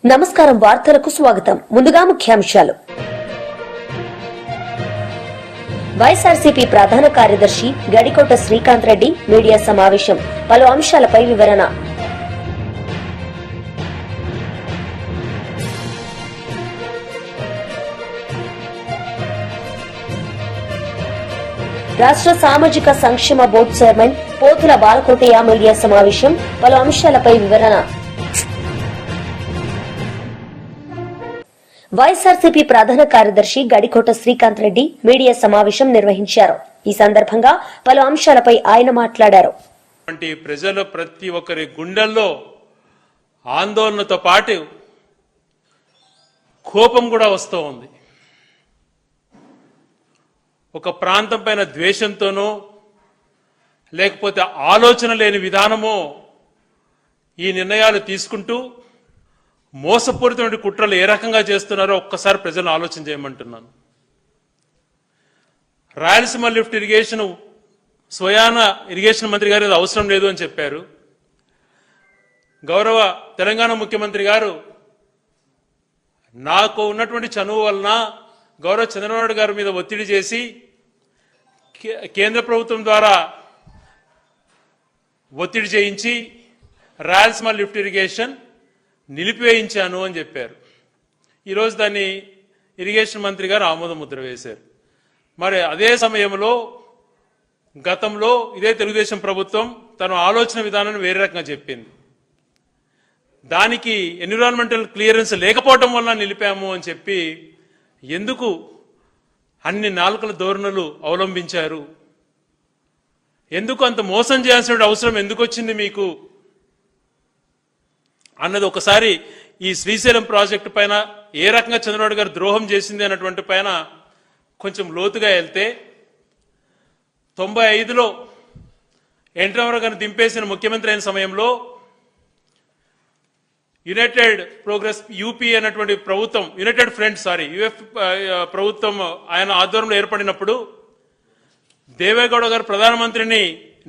నమస్కారం, వార్తలకు స్వాగతం. ముందుగా ముఖ్యాంశాలు. వైఎస్ఆర్సీపీ ప్రధాన కార్యదర్శి గడికోట శ్రీకాంత్ రెడ్డి మీడియా సమావేశం. పలు అంశాలపై వివరణ. రాష్ట్ర సామాజిక సంక్షేమ బోర్డు చైర్మన్ పోతుల బాలకోటయ్య మీడియా సమావేశం. పలు అంశాలపై వివరణ. వైఎస్ఆర్సీపీ ప్రధాన కార్యదర్శి గడికోట శ్రీకాంత్ రెడ్డి మీడియా సమావేశం నిర్వహించారు. ఈ సందర్భంగా పలు అంశాలపై ఆయన మాట్లాడారు. ప్రజలు ప్రతి ఒక్కరి గుండెల్లో ఆందోళనతో పాటు కోపం కూడా వస్తూ ఉంది. ఒక ప్రాంతం పైన ద్వేషంతోనో లేకపోతే ఆలోచన లేని విధానమో ఈ నిర్ణయాలు తీసుకుంటూ మోసపూరితమైన కుట్రలు ఏ రకంగా చేస్తున్నారో ఒక్కసారి ప్రజలను ఆలోచన చేయమంటున్నాను. రాయలసీమ లిఫ్ట్ ఇరిగేషన్ స్వయాన ఇరిగేషన్ మంత్రి గారు అవసరం లేదు అని చెప్పారు. గౌరవ తెలంగాణ ముఖ్యమంత్రి గారు నాకు ఉన్నటువంటి చనువు వలన గౌరవ చంద్రబాబు నాయుడు గారి మీద ఒత్తిడి చేసి కేంద్ర ప్రభుత్వం ద్వారా ఒత్తిడి చేయించి రాయలసీమ లిఫ్ట్ ఇరిగేషన్ నిలిపివేయించాను అని చెప్పారు. ఈరోజు దాన్ని ఇరిగేషన్ మంత్రి గారు ఆమోద ముద్ర వేశారు. మరి అదే సమయంలో గతంలో ఇదే తెలుగుదేశం ప్రభుత్వం తన ఆలోచన విధానాన్ని వేరే రకంగా చెప్పింది. దానికి ఎన్విరాన్మెంటల్ క్లియరెన్స్ లేకపోవటం వల్ల నిలిపాము అని చెప్పి ఎందుకు అన్ని నాలుకల ధోరణులు అవలంబించారు? ఎందుకు అంత మోసం చేయాల్సిన అవసరం ఎందుకు వచ్చింది మీకు అన్నది ఒకసారి ఈ శ్రీశైలం ప్రాజెక్టు పైన ఏ రకంగా చంద్రబాబు గారు ద్రోహం చేసింది అన్నటువంటి పైన కొంచెం లోతుగా వెళ్తే 95లో ఎన్టీ రామారావు గారిని దింపేసిన ముఖ్యమంత్రి అయిన సమయంలో యునైటెడ్ ప్రోగ్రెస్ యూపీ అన్నటువంటి ప్రభుత్వం యునైటెడ్ ఫ్రంట్ యుఎఫ్ ప్రభుత్వం ఆయన ఆధ్వర్యంలో ఏర్పడినప్పుడు దేవేగౌడ గారు ప్రధానమంత్రిని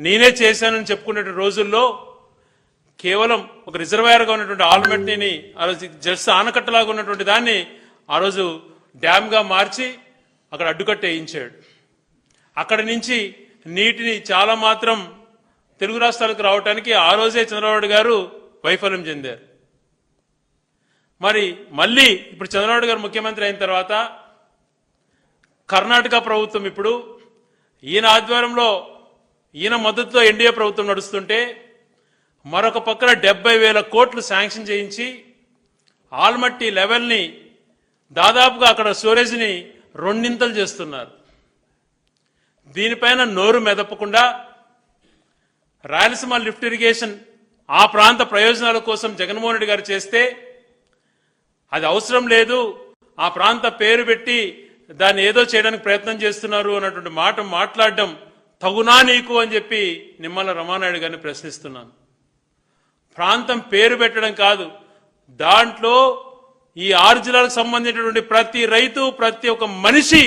నేనే చేశానని చెప్పుకునే రోజుల్లో కేవలం ఒక రిజర్వాయర్గా ఉన్నటువంటి ఆల్మెట్ని ఆ రోజు జస్ట్ ఆనకట్టలాగా ఉన్నటువంటి దాన్ని ఆ రోజు డ్యామ్గా మార్చి అక్కడ అడ్డుకట్ట వేయించాడు. అక్కడి నుంచి నీటిని చాలా మాత్రం తెలుగు రాష్ట్రాలకు రావడానికి ఆ రోజే చంద్రబాబు గారు వైఫల్యం చెందారు. మరి మళ్ళీ ఇప్పుడు చంద్రబాబు గారు ముఖ్యమంత్రి అయిన తర్వాత కర్ణాటక ప్రభుత్వం ఇప్పుడు ఈయన ఆధ్వర్యంలో ఈయన మద్దతుతో ఎన్డీఏ ప్రభుత్వం నడుస్తుంటే మరొక పక్కన 70,000 కోట్లు శాంక్షన్ చేయించి ఆల్మట్టి లెవెల్ని దాదాపుగా అక్కడ స్టోరేజ్ని రెండింతలు చేస్తున్నారు. దీనిపైన నోరు మెదపకుండా రాయలసీమ లిఫ్ట్ ఇరిగేషన్ ఆ ప్రాంత ప్రయోజనాల కోసం జగన్మోహన్ రెడ్డి గారు చేస్తే అది అవసరం లేదు, ఆ ప్రాంత పేరు పెట్టి దాన్ని ఏదో చేయడానికి ప్రయత్నం చేస్తున్నారు అన్నటువంటి మాట మాట్లాడడం తగునా నీకు అని చెప్పి నిమ్మల రమానాయుడు గారిని ప్రశ్నిస్తున్నాను. ప్రాంతం పేరు పెట్టడం కాదు, దాంట్లో ఈ 6 జిల్లాలకు సంబంధించినటువంటి ప్రతి రైతు ప్రతి ఒక్క మనిషి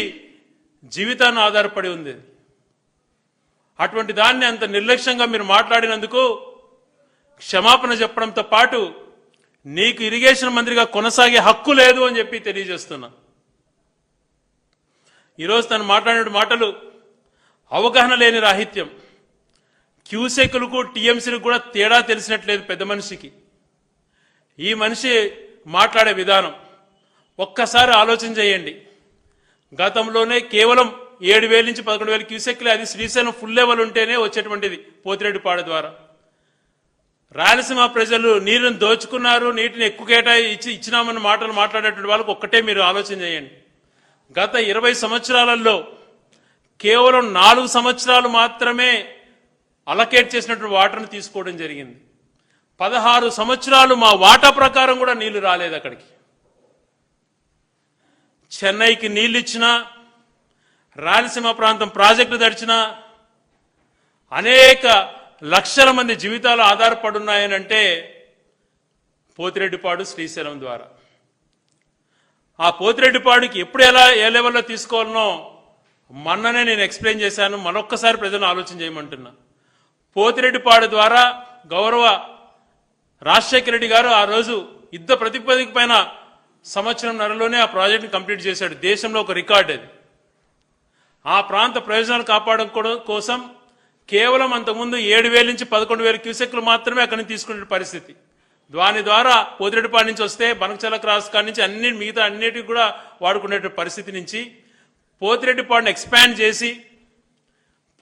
జీవితాన్ని ఆధారపడి ఉంది. అటువంటి దాన్ని అంత నిర్లక్ష్యంగా మీరు మాట్లాడినందుకు క్షమాపణ చెప్పడంతో పాటు నీకు ఇరిగేషన్ మంత్రిగా కొనసాగే హక్కు లేదు అని చెప్పి తెలియజేస్తున్నా. ఈరోజు తను మాట్లాడిన మాటలు అవగాహన లేని రాహిత్యం. క్యూసెక్లకు టీఎంసీలకు కూడా తేడా తెలిసినట్లేదు పెద్ద మనిషికి. ఈ మనిషి మాట్లాడే విధానం ఒక్కసారి ఆలోచన చేయండి. గతంలోనే కేవలం 7,000 నుంచి 11,000 క్యూసెక్లే, అది శ్రీశైలం ఫుల్ లెవెల్ ఉంటేనే వచ్చేటువంటిది పోతిరెడ్డిపాడు ద్వారా. రాయలసీమ ప్రజలు నీరుని దోచుకున్నారు, నీటిని ఎక్కువ ఇచ్చినామన్న మాటలు మాట్లాడేటువంటి వాళ్ళకు ఒక్కటే మీరు ఆలోచన చేయండి. గత 20 సంవత్సరాలలో కేవలం 4 సంవత్సరాలు మాత్రమే అలకేట్ చేసినటువంటి వాటర్ని తీసుకోవడం జరిగింది. 16 సంవత్సరాలు మా వాటా ప్రకారం కూడా నీళ్లు రాలేదు అక్కడికి. చెన్నైకి నీళ్లు ఇచ్చినా, రాయలసీమ ప్రాంతం ప్రాజెక్టులు తెరిచినా అనేక లక్షల మంది జీవితాలు ఆధారపడున్నాయనంటే పోతిరెడ్డిపాడు శ్రీశైలం ద్వారా. ఆ పోతిరెడ్డిపాడుకి ఎప్పుడు ఏ లెవెల్లో తీసుకోవాలనో మొన్ననే నేను ఎక్స్ప్లెయిన్ చేశాను. మరొక్కసారి ప్రజలను ఆలోచన చేయమంటున్నా. పోతిరెడ్డిపాడు ద్వారా గౌరవ రాజశేఖర రెడ్డి గారు ఆ రోజు యుద్ధ ప్రతిపాదిక పైన సంవత్సరంన్నరలోనే ఆ ప్రాజెక్ట్ని కంప్లీట్ చేశాడు. దేశంలో ఒక రికార్డ్ అది. ఆ ప్రాంత ప్రయోజనాలు కాపాడడం కోసం కేవలం అంతకుముందు 7,000 నుంచి 11,000 క్యూసెక్లు మాత్రమే అక్కడి నుంచి తీసుకునే పరిస్థితి. దాని ద్వారా పోతిరెడ్డిపాడు నుంచి వస్తే బనకచర్ల క్రాస్ కాడి నుంచి మిగతా అన్నిటికి కూడా వాడుకునే పరిస్థితి నుంచి పోతిరెడ్డిపాడును ఎక్స్పాండ్ చేసి,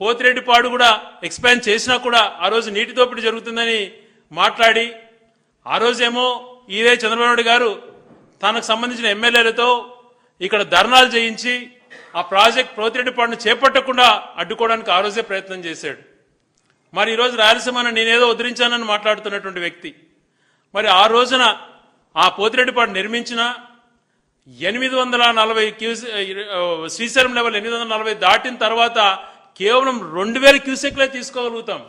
పోతిరెడ్డిపాడు కూడా ఎక్స్పాండ్ చేసినా కూడా ఆ రోజు నీటి దోపిడీ జరుగుతుందని మాట్లాడి, ఆ రోజేమో ఇదే చంద్రబాబు నాయుడు గారు తనకు సంబంధించిన ఎమ్మెల్యేలతో ఇక్కడ ధర్నాలు చేయించి ఆ ప్రాజెక్ట్ పోతిరెడ్డిపాడును చేపట్టకుండా అడ్డుకోవడానికి ఆ రోజే ప్రయత్నం చేశాడు. మరి ఈరోజు రాయలసీమను నేనేదో ఉద్ధరించానని మాట్లాడుతున్నటువంటి వ్యక్తి, మరి ఆ రోజున ఆ పోతిరెడ్డిపాడు నిర్మించిన 840 శ్రీశైలం లెవెల్ 840 దాటిన తర్వాత కేవలం 2,000 క్యూసెక్లే తీసుకోగలుగుతాం.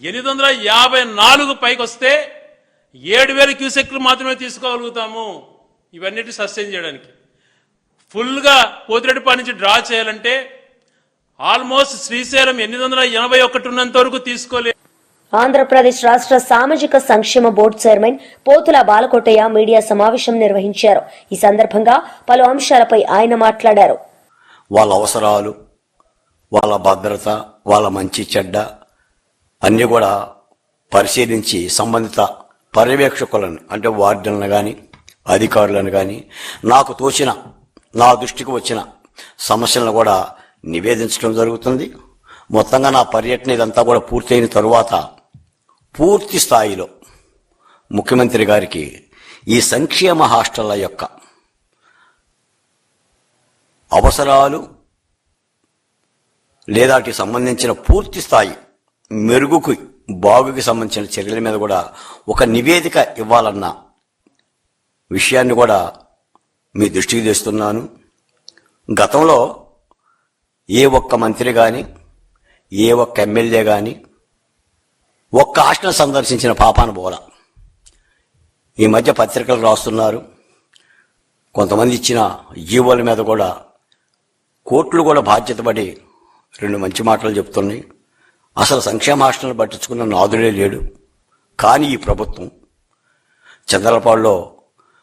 854 పైకి వస్తే 7,000 క్యూసెక్లు మాత్రమే తీసుకోగలుగుతాము. ఇవన్నిటి సస్టైన్ చేయడానికి ఫుల్గా పోతిరెడ్డిపాడు నుంచి డ్రా చేయాలంటే ఆల్మోస్ట్ శ్రీశైలం 881 ఉన్నంత వరకు తీసుకోలేదు. ఆంధ్రప్రదేశ్ రాష్ట్ర సామాజిక సంక్షేమ బోర్డు చైర్మన్ పోతుల బాలకోటయ్య మీడియా సమావేశం నిర్వహించారు. ఈ సందర్భంగా పలు అంశాలపై ఆయన మాట్లాడారు. వాళ్ళ అవసరాలు, వాళ్ళ భద్రత, వాళ్ళ మంచి చెడ్డ అన్ని కూడా పరిశీలించి సంబంధిత పర్యవేక్షకులను అంటే వార్డులను కానీ అధికారులను కానీ నాకు తోచిన నా దృష్టికి వచ్చిన సమస్యలను కూడా నివేదించడం జరుగుతుంది. మొత్తంగా నా పర్యటన ఇదంతా కూడా పూర్తయిన తరువాత పూర్తి స్థాయిలో ముఖ్యమంత్రి గారికి ఈ సంక్షేమ హాస్టళ్ల యొక్క అవసరాలు లేదా వాటికి సంబంధించిన పూర్తి స్థాయి మెరుగుకు బాగుకి సంబంధించిన చర్యల మీద కూడా ఒక నివేదిక ఇవ్వాలన్న విషయాన్ని కూడా మీ దృష్టికి తెస్తున్నాను. గతంలో ఏ ఒక్క మంత్రి కానీ ఏ ఒక్క ఎమ్మెల్యే కానీ ఒక్క హాస్టల్ సందర్శించిన పాపాన పోల. ఈ మధ్య పత్రికలు రాస్తున్నారు, కొంతమంది ఇచ్చిన జీవోల మీద కూడా కోర్టులు కూడా బాధ్యత పడి 2 మంచి మాటలు చెప్తున్నాయి. అసలు సంక్షేమ హాస్టల్ పట్టించుకున్న నాదుడే లేడు. కానీ ఈ ప్రభుత్వం చంద్రలపాడులో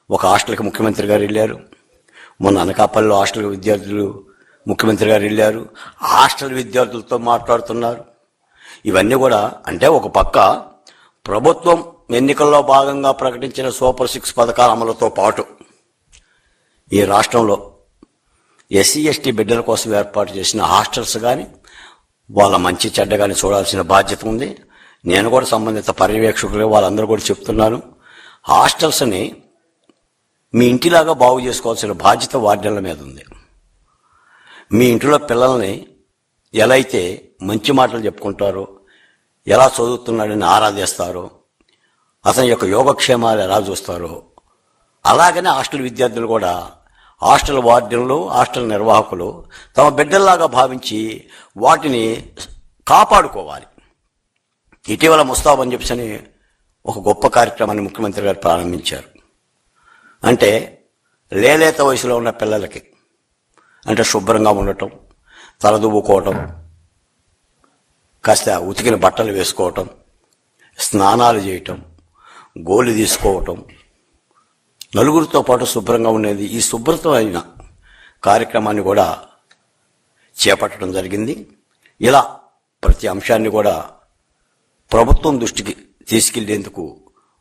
ఒక హాస్టల్కి ముఖ్యమంత్రి గారు వెళ్ళారు, మొన్న అనకాపల్లిలో హాస్టల్ విద్యార్థులు ముఖ్యమంత్రి గారు వెళ్ళారు, హాస్టల్ విద్యార్థులతో మాట్లాడుతున్నారు. ఇవన్నీ కూడా అంటే ఒక పక్క ప్రభుత్వం ఎన్నికల్లో భాగంగా ప్రకటించిన సూపర్ 6 పథకాల అమలుతో పాటు ఈ రాష్ట్రంలో ఎస్సీ ఎస్టీ బిడ్డల కోసం ఏర్పాటు చేసిన హాస్టల్స్ కానీ వాళ్ళ మంచి చెడ్డ కానీ చూడాల్సిన బాధ్యత ఉంది. నేను కూడా సంబంధిత పర్యవేక్షకులు వాళ్ళందరూ కూడా చెప్తున్నాను, హాస్టల్స్ని మీ ఇంటిలాగా బాగు చేసుకోవాల్సిన బాధ్యత వార్డెన్ల మీద ఉంది. మీ ఇంటిలో పిల్లల్ని ఎలా అయితే మంచి మాటలు చెప్పుకుంటారో, ఎలా చదువుతున్నాడని ఆరాధిస్తారో, అతని యొక్క యోగక్షేమాలు ఎలా చూస్తారో, అలాగనే హాస్టల్ విద్యార్థులు కూడా హాస్టల్ వార్డెన్లు, హాస్టల్ నిర్వాహకులు తమ బిడ్డల్లాగా భావించి వాటిని కాపాడుకోవాలి. ఇటీవల ముస్తాబ్ అని చెప్పని ఒక గొప్ప కార్యక్రమాన్ని ముఖ్యమంత్రి గారు ప్రారంభించారు. అంటే లేలేత వయసులో ఉన్న పిల్లలకి అంటే శుభ్రంగా ఉండటం, తలదువ్వుకోవటం, కాస్త ఉతికిన బట్టలు వేసుకోవటం, స్నానాలు చేయటం, గోళ్ళు తీసుకోవటం, నలుగురితో పాటు శుభ్రంగా ఉండేది ఈ శుభ్రతమైన కార్యక్రమాన్ని కూడా చేపట్టడం జరిగింది. ఇలా ప్రతి అంశాన్ని కూడా ప్రభుత్వం దృష్టికి తీసుకెళ్లేందుకు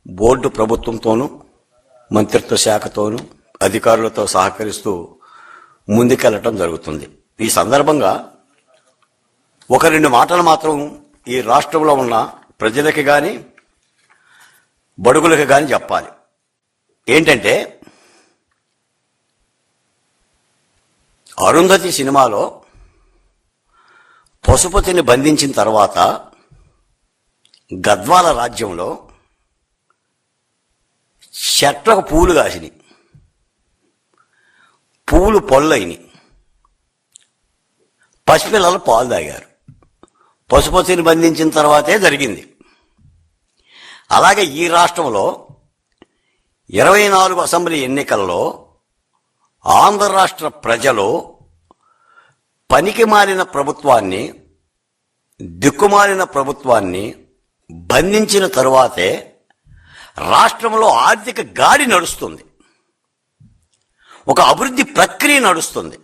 బోర్డు ప్రభుత్వంతోనూ మంత్రిత్వ శాఖతోనూ అధికారులతో సహకరిస్తూ ముందుకెళ్లటం జరుగుతుంది. ఈ సందర్భంగా 1-2 మాటలు మాత్రం ఈ రాష్ట్రంలో ఉన్న ప్రజలకి కానీ బడుగులకి కానీ చెప్పాలి. ఏంటంటే అరుంధతి సినిమాలో పశుపతిని బంధించిన తర్వాత గద్వాల రాజ్యంలో చెట్లకు పూలు కాసినాయి, పూలు పొల్లైని, పసిపిల్లలు పాలు తాగారు. పశుపతిని బంధించిన తర్వాతే జరిగింది. అలాగే ఈ రాష్ట్రంలో 24 అసెంబ్లీ ఎన్నికల్లో ఆంధ్ర రాష్ట్ర ప్రజలు పనికిమాలిన ప్రభుత్వాన్ని, దిక్కుమాలిన ప్రభుత్వాన్ని బంధించిన తరువాతే రాష్ట్రంలో ఆర్థిక గాడి నడుస్తుంది, ఒక అభివృద్ధి ప్రక్రియ నడుస్తుంది,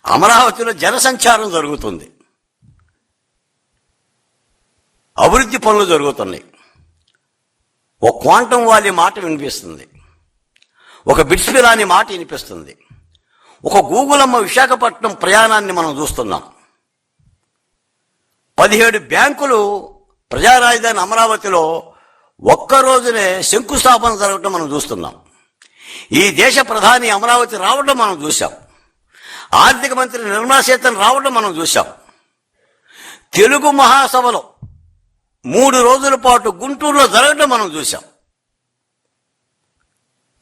అమరావతిలో జనసంచారం జరుగుతుంది, అభివృద్ధి పనులు జరుగుతున్నాయి. ఒక క్వాంటం వాలీ మాట వినిపిస్తుంది, ఒక బిట్స్ పిలాని మాట వినిపిస్తుంది, ఒక గూగులమ్మ విశాఖపట్నం ప్రయాణాన్ని మనం చూస్తున్నాం. 17 బ్యాంకులు ప్రజా రాజధాని అమరావతిలో ఒక్కరోజునే శంకుస్థాపన జరగడం మనం చూస్తున్నాం. ఈ దేశ ప్రధాని అమరావతి రావడం మనం చూశాం. ఆర్థిక మంత్రి నిర్మలా సీతారామన్ రావడం మనం చూశాం. తెలుగు మహాసభలో 3 రోజుల పాటు గుంటూరులో జరగడం మనం చూశాం.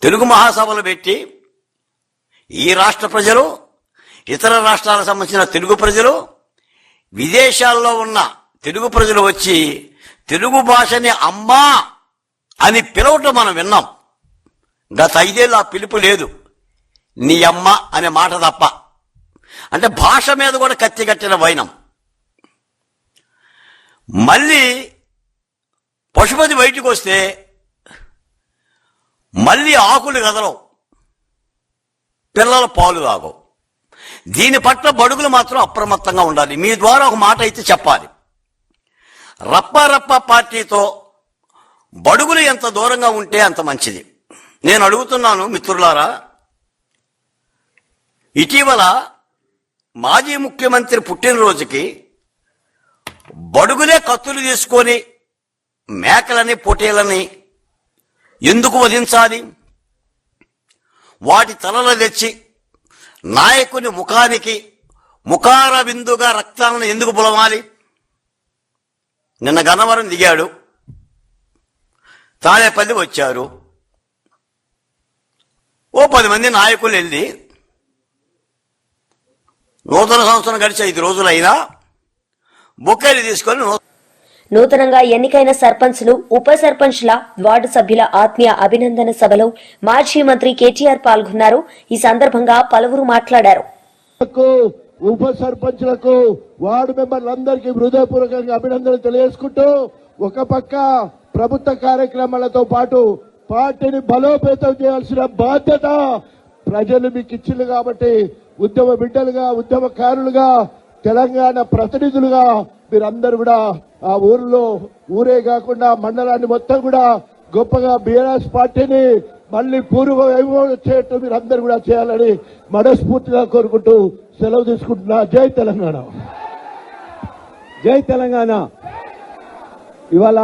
తెలుగు మహాసభలు పెట్టి ఈ రాష్ట్ర ప్రజలు, ఇతర రాష్ట్రాలకు సంబంధించిన తెలుగు ప్రజలు, విదేశాల్లో ఉన్న తెలుగు ప్రజలు వచ్చి తెలుగు భాషని అమ్మా అని పిలవటం మనం విన్నాం. గత 5 ఏళ్ళు ఆ పిలుపు లేదు, నీ అమ్మ అనే మాట తప్ప. అంటే భాష మీద కూడా కత్తి కట్టిన వైనం. మళ్ళీ పశుపతి బయటకు వస్తే మళ్ళీ ఆకులు కదలవు, పిల్లల పాలు తాగవు. దీని పట్ల బడుగులు మాత్రం అప్రమత్తంగా ఉండాలి. మీ ద్వారా ఒక మాట అయితే చెప్పాలి. రప్ప పార్టీతో బడుగులు ఎంత దూరంగా ఉంటే అంత మంచిది. నేను అడుగుతున్నాను మిత్రులారా, ఇటీవల మాజీ ముఖ్యమంత్రి పుట్టినరోజుకి బడుగులే కత్తులు తీసుకొని మేకలని పొటేలని ఎందుకు వధించాలి? వాటి తలలు తెచ్చి నాయకుని ముఖానికి ముఖార బిందుగా రక్తాలను ఎందుకు పులవాలి? నిన్న గన్నవరం దిగాడు, తాడేపల్లి వచ్చారు, ఓ 10 మంది నాయకులు వెళ్ళి నూతన సంవత్సరం గడిచి 5 రోజులైనా బొకేలు తీసుకొని నూతనంగా ఎన్నికైన సర్పంచ్లు, ఉప సర్పంచ్ల, వార్డు సభ్యుల ఆత్మీయ అభినందన సభలో మాజీ మంత్రి కేటీఆర్ పాల్గొన్నారు. ఈ సందర్భంగా పలువురు మాట్లాడారు. ఉప సర్పంచ్లకు, వార్డు మెంబర్లందరికీ హృదయపూర్వకంగా అభినందనలు తెలియజేసుకుంటూ, ఒక పక్క ప్రభుత్వ కార్యక్రమాలతో పాటు పార్టీని బలోపేతం చేయాల్సిన బాధ్యత ప్రజలు మీకు ఇచ్చింది కాబట్టి, ఉద్యమ బిడ్డలుగా, ఉద్యమకారులుగా, తెలంగాణ ప్రతినిధులుగా మీరందరూ కూడా ఆ ఊరే కాకుండా మండలాన్ని మొత్తం కూడా గొప్పగా బీఆర్ఎస్ పార్టీని మళ్ళీ పూర్వ వైభవం చేయటం మీరందరూ కూడా చేయాలని మనస్ఫూర్తిగా కోరుకుంటూ సెలవు తీసుకుంటున్నా. జై తెలంగాణ, జై తెలంగాణ. ఇవాళ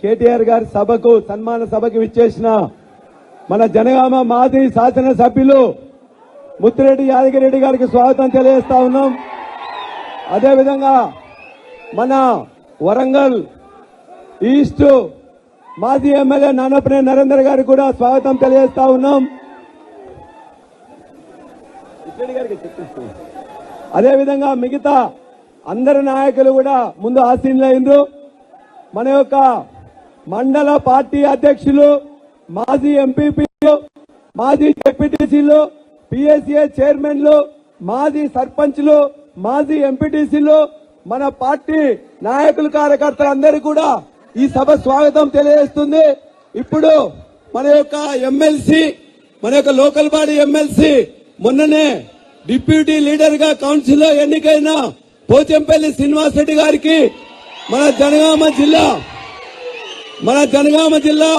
కేటీఆర్ గారి సభకు, సన్మాన సభకు విచ్చేసిన మన జనగామ మాజీ శాసనసభ్యులు ముత్తిరెడ్డి యాదగిరెడ్డి గారికి స్వాగతం తెలియజేస్తా ఉన్నాం. అదేవిధంగా మన వరంగల్ ఈస్ట్ మాజీ ఎమ్మెల్యే నానపనే నరేందర్ గారికి కూడా స్వాగతం తెలియజేస్తా ఉన్నాం. అదేవిధంగా మిగతా అందరి నాయకులు కూడా ముందు ఆసీనులైండ్రు. మన యొక్క మండల పార్టీ అధ్యక్షులు, మాజీ ఎంపీపీలు, మాజీ డిప్యూటీసీలు, పిఎస్ఏ చైర్మన్లు, మాజీ సర్పంచ్లు, మాజీ ఎంపీటీసీలు, మన పార్టీ నాయకులు, కార్యకర్తలందరూ కూడా ఈ సభ స్వాగతం తెలియజేస్తుంది. ఇప్పుడు మన యొక్క ఎమ్మెల్సీ, మన యొక్క లోకల్ బాడీ ఎమ్మెల్సీ, మొన్ననే డిప్యూటీ లీడర్ గా కౌన్సిల్ లో ఎన్నికైన పోచంపల్లి శ్రీనివాస్ రెడ్డి గారికి మన జనగామ జిల్లా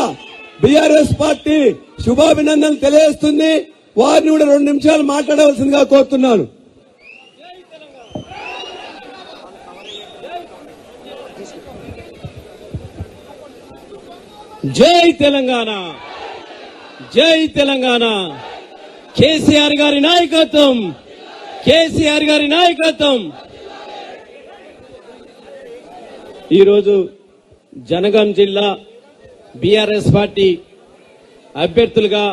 బీఆర్ఎస్ పార్టీ శుభాభినందనలు తెలియజేస్తుంది. వారిని కూడా 2 నిమిషాలు మాట్లాడవలసిందిగా కోరుతున్నాను. జై తెలంగాణ, జై తెలంగాణ. కేసీఆర్ గారి నాయకత్వం, కేసీఆర్ గారి నాయకత్వం. ఈరోజు జనగాం జిల్లా బీఆర్ఎస్ పార్టీ అభ్యర్థులుగా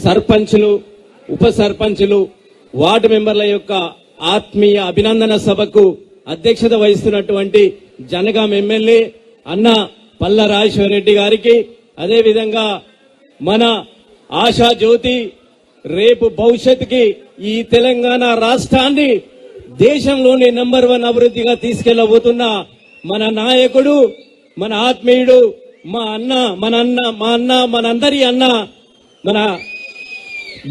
సర్పంచులు, ఉప సర్పంచులు, వార్డు మెంబర్ల యొక్క ఆత్మీయ అభినందన సభకు అధ్యక్షత వహిస్తున్నటువంటి జనగాం ఎమ్మెల్యే అన్న పల్ల రాజేశ్వర రెడ్డి గారికి, అదేవిధంగా మన ఆశా జ్యోతి, రేపు భవిష్యత్తుకి ఈ తెలంగాణ రాష్ట్రాన్ని దేశంలోని నంబర్ 1 అభివృద్ధిగా తీసుకెళ్లబోతున్న మన నాయకుడు, మన ఆత్మీయుడు, మా మనందరి అన్న మన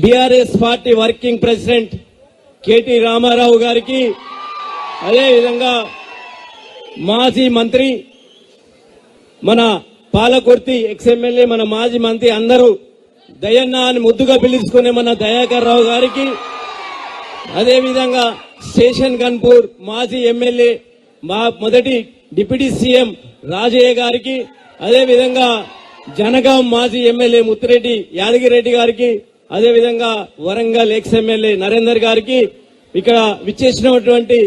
BRS party working president KT Ramarao గారికి, అదేవిధంగా మాజీ మంత్రి మన పాలకుర్తి ఎక్స్ఎమ్మెల్యే మన మాజీ మంత్రి అందరూ దయన్న అని ముద్దుగా పిలుచుకునే మన దయాకర్ రావు గారికి, అదేవిధంగా స్టేషన్ గన్పూర్ మాజీ ఎమ్మెల్యే మా మొదటి డిప్యూటీ సీఎం రాజయ్య గారికి, అదేవిధంగా జనగాం మాజీ ఎమ్మెల్యే ముత్తిరెడ్డి యాదగిరెడ్డి గారికి, అదేవిధంగా వరంగల్ ఎక్స్ ఎమ్మెల్యే నరేందర్ గారికి, ఇక్కడ విచ్చేసినటువంటి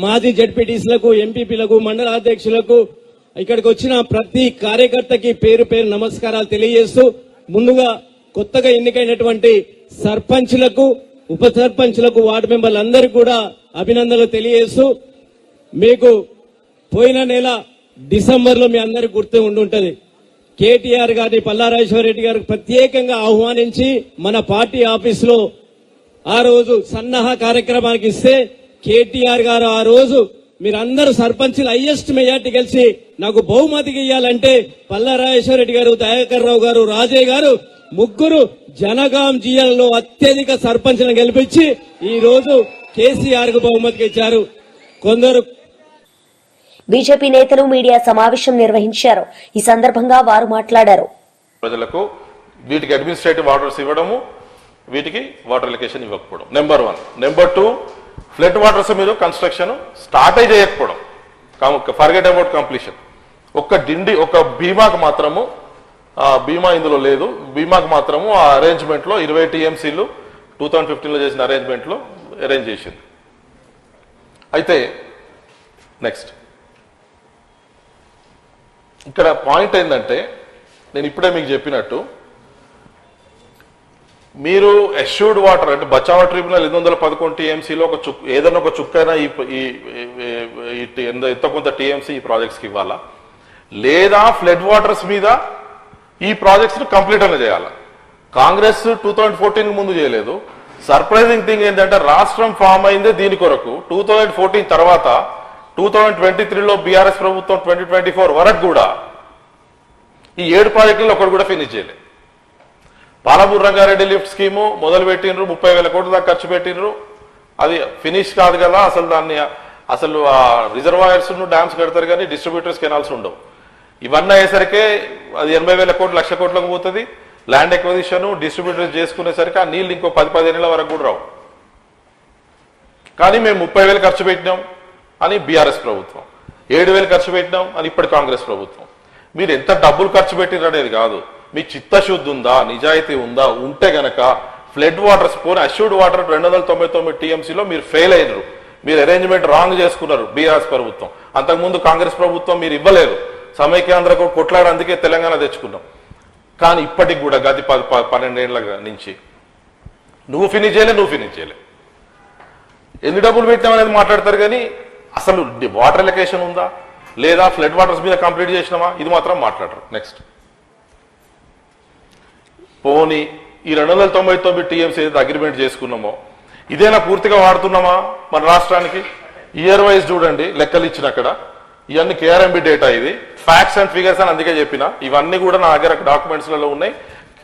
మాజీ జడ్పీటీసీలకు, ఎంపీపీలకు, మండల అధ్యక్షులకు, ఇక్కడికి వచ్చిన ప్రతి కార్యకర్తకి పేరు పేరు నమస్కారాలు తెలియజేస్తూ, ముందుగా కొత్తగా ఎన్నికైనటువంటి సర్పంచ్లకు, ఉప సర్పంచ్లకు, వార్డు మెంబర్లందరికీ కూడా అభినందనలు తెలియజేస్తూ, మీకు పోయిన నెల డిసెంబర్లో మీ అందరికి గుర్తు ఉండుంటది. కేటీఆర్ గారిని పల్లారాజేశ్వర రెడ్డి గారికి ప్రత్యేకంగా ఆహ్వానించి మన పార్టీ ఆఫీసులో ఆ రోజు సన్నాహ కార్యక్రమానికి ఇస్తే కేటీఆర్ గారు ఆ రోజు మీరందరూ సర్పంచులు హైయెస్ట్ మెజార్టీ గెలిచి నాకు బహుమతికి ఇవ్వాలంటే పల్లారాజేశ్వర రెడ్డి గారు, దయాకర్ రావు గారు, రాజయ్య గారు ముగ్గురు జనగాం జిల్లాలో అత్యధిక సర్పంచ్లను గెలిపించి ఈ రోజు కేసీఆర్ కు బహుమతికి ఇచ్చారు. కొందరు బీజేపీ నేతలు మీడియా సమావేశం నిర్వహించారు. ఈ సందర్భంగా వారు మాట్లాడారు. ప్రజలకు వీటికి అడ్మినిస్ట్రేటివ్ ఆర్డర్స్ ఇవ్వడము, వీటికి వాటర్ ఎలికేషన్ ఇవ్వకపోవడం నెంబర్ 1. నెంబర్ 2, ఫ్లడ్ వాటర్స్ మీరు కన్స్ట్రక్షన్ స్టార్ట్ చేయకపోవడం, ఫర్గెట్ అబౌట్ కంప్లీషన్. ఒక్క భీమాకు మాత్రము, భీమా ఇందులో లేదు, భీమాకు మాత్రము ఆ అరేంజ్మెంట్ లో 20 టీఎంసీలు 2015లో చేసిన అరేంజ్మెంట్ లో అరేంజ్ చేసింది. అయితే నెక్స్ట్ ఇక్కడ పాయింట్ ఏంటంటే, నేను ఇప్పుడే మీకు చెప్పినట్టు, మీరు ఎష్యూర్డ్ వాటర్ అంటే బచావా ట్రిబ్యునల్ 811 టీఎంసీలో ఏదైనా ఒక చుక్కైనా ఎంత కొంత టీఎంసీ ఈ ప్రాజెక్ట్స్కి ఇవ్వాలా, లేదా ఫ్లడ్ వాటర్స్ మీద ఈ ప్రాజెక్ట్స్ కంప్లీట్ అనే చేయాలా. కాంగ్రెస్ 2014 ముందు చేయలేదు. సర్ప్రైజింగ్ థింగ్ ఏంటంటే రాష్ట్రం ఫామ్ అయిందే దీని కొరకు. 2014 తర్వాత 2023లో బీఆర్ఎస్ ప్రభుత్వం 2024 వరకు కూడా ఈ 7 ప్రాజెక్టుల్లో ఒకటి కూడా ఫినిష్ చేయలేదు. పాలమూరు రంగారెడ్డి లిఫ్ట్ స్కీము మొదలు పెట్టినరు, 30,000 కోట్ల దాకా ఖర్చు పెట్టినరు. అది ఫినిష్ కాదు కదా, అసలు రిజర్వాయర్స్ డ్యామ్స్ కడతారు కానీ డిస్ట్రిబ్యూటర్స్ కెనాల్స్ ఉండవు. ఇవన్నీ అయ్యేసరికి అది 80,000 కోట్లు 1,00,000 కోట్లకు పోతుంది. ల్యాండ్ ఎక్విజిషన్ డిస్ట్రిబ్యూటర్స్ చేసుకునేసరికి ఆ నీళ్ళు ఇంకో 10-15 ఏళ్ల వరకు కూడా రావు. కానీ మేము 30,000 ఖర్చు పెట్టినాం అని బీఆర్ఎస్ ప్రభుత్వం, 7,000 ఖర్చు పెట్టినాం అని ఇప్పటి కాంగ్రెస్ ప్రభుత్వం. మీరు ఎంత డబ్బులు ఖర్చు పెట్టినారు అనేది కాదు, మీ చిత్తశుద్ధి ఉందా, నిజాయితీ ఉందా, ఉంటే గనక ఫ్లడ్ వాటర్స్ పోనీ అష్యూర్డ్ వాటర్ 299 టీఎంసీలో మీరు ఫెయిల్ అయినరు, మీరు అరేంజ్మెంట్ రాంగ్ చేసుకున్నారు బీఆర్ఎస్ ప్రభుత్వం. అంతకుముందు కాంగ్రెస్ ప్రభుత్వం మీరు ఇవ్వలేదు. సమైక్యాంధ్రకు కొట్లాడి అందుకే తెలంగాణ తెచ్చుకున్నాం. కానీ ఇప్పటికి కూడా గది 12 ఏళ్ల నుంచి నువ్వు ఫినిష్ చేయలే. ఎన్ని డబ్బులు పెట్టినామనేది మాట్లాడతారు కానీ అసలు వాటర్ ఎలికేషన్ ఉందా లేదా, ఫ్లడ్ వాటర్స్ మీద కంప్లీట్ చేసినామా, ఇది మాత్రం మాట్లాడరు. నెక్స్ట్ పోనీ ఈ 299 టీఎంసీ ఏదైతే అగ్రిమెంట్ చేసుకున్నామో ఇదేనా పూర్తిగా వాడుతున్నామా మన రాష్ట్రానికి? ఇయర్ వైజ్ చూడండి లెక్కలు ఇచ్చిన అక్కడ, ఇవన్నీ కేఆర్ఎంబి డేటా, ఇది ఫ్యాక్ట్స్ అండ్ ఫిగర్స్ అని అందుకే చెప్పిన. ఇవన్నీ కూడా నా దగ్గర డాక్యుమెంట్స్లలో ఉన్నాయి.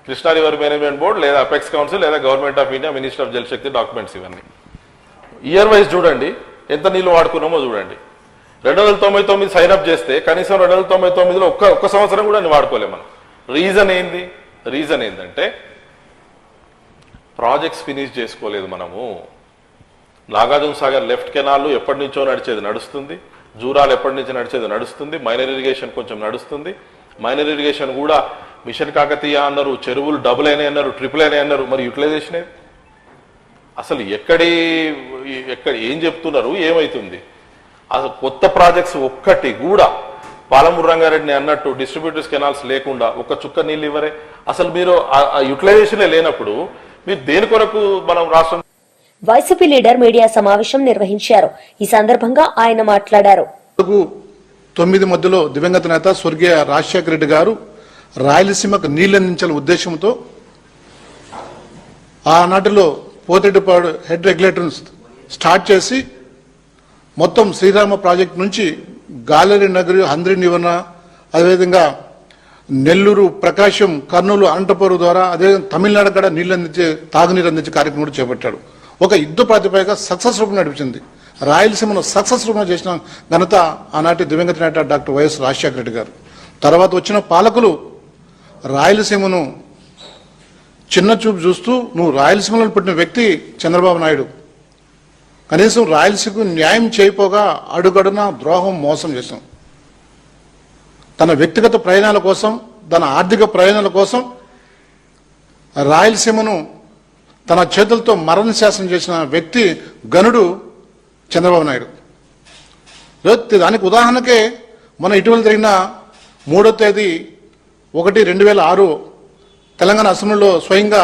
కృష్ణా రివర్ మేనేజ్మెంట్ బోర్డు లేదా అపెక్స్ కౌన్సిల్ లేదా government of India minister of Jal Shakti documents ఇవన్నీ. ఇయర్ వైజ్ చూడండి ఎంత నీళ్లు వాడుకున్నామో చూడండి. 299 సైన్ అప్ చేస్తే కనీసం 299లో ఒక్క సంవత్సరం కూడా వాడుకోలేము మనం. రీజన్ ఏంటంటే ప్రాజెక్ట్స్ ఫినిష్ చేసుకోలేదు మనము. నాగార్జున సాగర్ లెఫ్ట్ కెనాల్ ఎప్పటి నుంచో నడుస్తుంది. జూరాలు ఎప్పటి నుంచి నడుస్తుంది. మైనర్ ఇరిగేషన్ కొంచెం నడుస్తుంది. మైనర్ ఇరిగేషన్ కూడా మిషన్ కాకతీయ అన్నారు, చెరువులు డబుల్ అయినాయి అన్నారు, ట్రిపుల్ అయినాయి అన్నారు. మరి యూటిలైజేషన్ అసలు ఎక్కడ ఏం చెప్తున్నారు, ఏమైతుంది? అసలు కొత్త ప్రాజెక్ట్స్ ఒక్కటి కూడా పాలమూరు రంగారెడ్డిని అన్నట్టు డిస్ట్రిబ్యూటర్స్ కెనాల్స్ లేకుండా ఒక్క చుక్క నీళ్ళు ఇవ్వరే. అసలు మీరు ఆ యూటిలైజేషనే లేనప్పుడు మీరు దేని కొరకు మనం రాష్ట్రం. వైసీపీ లీడర్ మీడియా సమావేశం నిర్వహించారు. ఈ సందర్భంగా ఆయన మాట్లాడారు. 9 మధ్యలో దివంగత నేత స్వర్గీయ రాజశేఖర రెడ్డి గారు రాయలసీమకు నీళ్లందించాల ఉద్దేశంతో ఆనాటిలో పోతిరెడ్డిపాడు హెడ్ రెగ్యులేటర్ స్టార్ట్ చేసి మొత్తం శ్రీరామ ప్రాజెక్టు నుంచి గాలేరి నగరి, హంద్రి నివన, అదేవిధంగా నెల్లూరు, ప్రకాశం, కర్నూలు, అనంతపురం ద్వారా అదే తమిళనాడు కూడా నీళ్ళు అందించే తాగునీరు అందించే కార్యక్రమం కూడా చేపట్టాడు. ఒక యుద్ధ ప్రాతిపదిక సక్సెస్ రూపం నడిపించింది. రాయలసీమను సక్సెస్ రూపంలో చేసిన ఘనత ఆనాటి దివంగత నేత డాక్టర్ వైఎస్ రాజశేఖర రెడ్డి గారు. తర్వాత వచ్చిన పాలకులు రాయలసీమను చిన్న చూపు చూస్తూ, నువ్వు రాయలసీమలో పుట్టిన వ్యక్తి చంద్రబాబు నాయుడు, కనీసం రాయలసీమకు న్యాయం చేయపోగా అడుగడున ద్రోహం, మోసం చేశాం. తన వ్యక్తిగత ప్రయోజనాల కోసం, తన ఆర్థిక ప్రయోజనాల కోసం రాయలసీమను తన చేతులతో మరణ శాసనం చేసిన వ్యక్తి గనుడు చంద్రబాబు నాయుడు. దానికి ఉదాహరణకే మన ఇటీవల జరిగిన 3వ తేదీ 1/2006 తెలంగాణ అసెంబ్లీలో స్వయంగా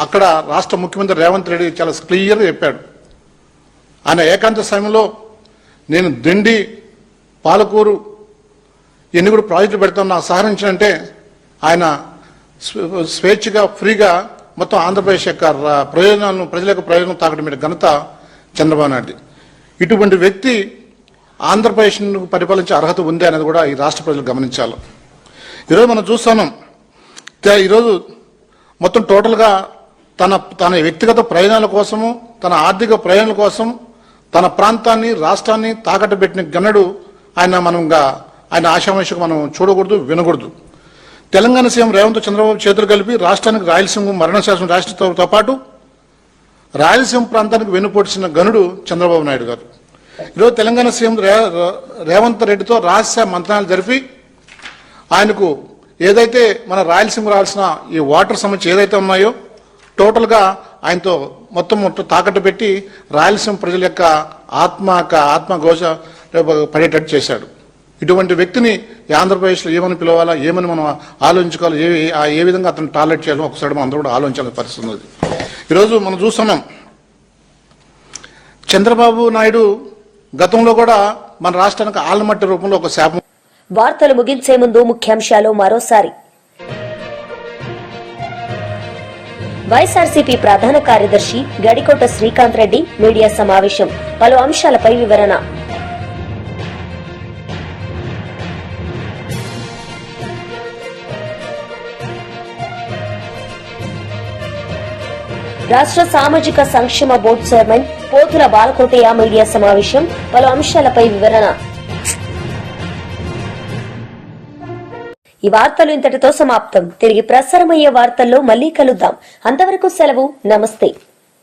అక్కడ రాష్ట్ర ముఖ్యమంత్రి రేవంత్ రెడ్డి చాలా క్లియర్గా చెప్పాడు. ఆయన ఏకాంత సమయంలో నేను దిండి, పాలకూరు ఎన్ని కూడా ప్రాజెక్టులు పెడతాను నాకు సహకరించాలంటే ఆయన స్వేచ్ఛగా, ఫ్రీగా మొత్తం ఆంధ్రప్రదేశ్ యొక్క ప్రయోజనాలను, ప్రజల యొక్క ప్రయోజనం తాకడం మీద ఘనత చంద్రబాబు నాయుడు. ఇటువంటి వ్యక్తి ఆంధ్రప్రదేశ్ను పరిపాలించే అర్హత ఉంది అనేది కూడా ఈ రాష్ట్ర ప్రజలు గమనించాలి. ఈరోజు మనం చూస్తున్నాం, ఈరోజు మొత్తం టోటల్గా తన వ్యక్తిగత ప్రయోజనాల కోసము, తన ఆర్థిక ప్రయోజనాల కోసం తన ప్రాంతాన్ని, రాష్ట్రాన్ని తాకట్టు పెట్టిన గన్నడు ఆయన ఆశామాషకు మనం చూడకూడదు, వినకూడదు. తెలంగాణ సీఎం రేవంత్ చంద్రబాబు చేతులు కలిపి రాష్ట్రానికి రాయలసీమ మరణ శాసనం రాష్ట్రంతో పాటు రాయలసీమ ప్రాంతానికి వెన్నుపోసిన గనుడు చంద్రబాబు నాయుడు గారు. ఈరోజు తెలంగాణ సీఎం రేవంత్ రెడ్డితో రహస్య మంత్రాలు జరిపి ఆయనకు ఏదైతే మన రాయలసీమ రావాల్సిన ఈ వాటర్ సమస్య ఏదైతే ఉన్నాయో టోటల్గా ఆయనతో మొత్తం తాకట్టు పెట్టి రాయలసీమ ప్రజల యొక్క ఆత్మఘోష పడేటట్టు చేశాడు. ఇటువంటి వ్యక్తిని ఆంధ్రప్రదేశ్లో ఏమని పిలవాలా, ఏమని మనం ఆలోచించుకోవాలి, ఏ విధంగా అతను టార్గెట్ చేయాలో ఒకసారి మనం అందరూ కూడా ఆలోచించాల్సిన పరిస్థితి ఉంది. ఈరోజు మనం చూస్తున్నాం, చంద్రబాబు నాయుడు గతంలో కూడా మన రాష్ట్రానికి ఆలమట్టి రూపంలో ఒక శాపం. వార్తలు ముగించే ముందు ముఖ్యాంశాలు మరోసారి. వైఎస్ఆర్సీపీ ప్రధాన కార్యదర్శి గడికోట శ్రీకాంత్ రెడ్డి మీడియా సమావేశం, పలు అంశాలపై వివరణ. రాష్ట్ర సామాజిక సంక్షేమ బోర్డు చైర్మన్ పోతుల బాలకోటయ్య మీడియా సమావేశం, పలు అంశాలపై వివరణ. ఈ వార్తలు ఇంతటితో సమాప్తం. తిరిగి ప్రసారమయ్యే వార్తల్లో మళ్లీ కలుద్దాం. అంతవరకు సెలవు. నమస్తే.